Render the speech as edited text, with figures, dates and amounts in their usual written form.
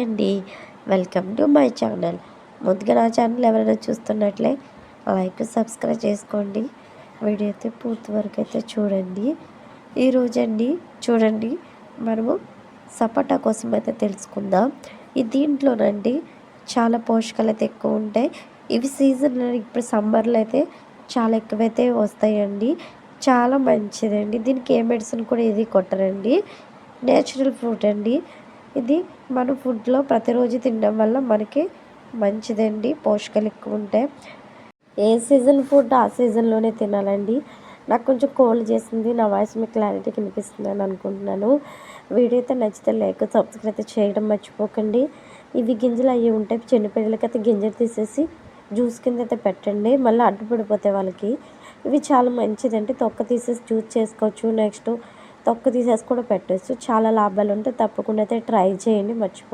అండి. Welcome to my channel. ముందుగా నా ఛానల్ ఎవరైనా చూస్తున్నట్లే లైక్, సబ్స్క్రైబ్ చేసుకోండి. వీడియో అయితే పూర్తి వరకు అయితే చూడండి. ఈరోజండి చూడండి మనము సపోటా కోసం అయితే తెలుసుకుందాం. దీంట్లోనండి చాలా పోషకాలు అయితే ఎక్కువ ఉంటాయి. ఇవి సీజన్లో ఇప్పుడు సమ్మర్లో అయితే చాలా ఎక్కువైతే వస్తాయండి. చాలా మంచిదండి. దీనికి ఏ మెడిసిన్ కూడా ఏది కొట్టరండి. నేచురల్ ఫ్రూట్ అండి. ఇది మన ఫుడ్లో ప్రతిరోజు తినడం వల్ల మనకి మంచిదండి. పోషకాలు ఎక్కువ ఉంటాయి. ఏ సీజన్ ఫుడ్ ఆ సీజన్లోనే తినాలండి. నాకు కొంచెం కోల్డ్ చేసింది. నా వాయిస్ మీకు క్లారిటీగా వినిపిస్తుందని అనుకుంటున్నాను. వీడియో అయితే నచ్చితే లైక్, సబ్స్క్రైబ్ అయితే చేయడం మర్చిపోకండి. ఇవి గింజలు అవి ఉంటాయి. చిన్నపిల్లలకైతే గింజలు తీసేసి జ్యూస్ కింద అయితే పెట్టండి. మళ్ళీ అడ్డుపడిపోతాయి వాళ్ళకి. ఇవి చాలా మంచిదండి. తొక్క తీసేసి జ్యూస్ చేసుకోవచ్చు. నెక్స్ట్ తొక్క తీసేసి కూడా పెట్టచ్చు. చాలా లాభాలు ఉంటాయి. తప్పకుండా అయితే ట్రై చేయండి. మర్చిపోకండి.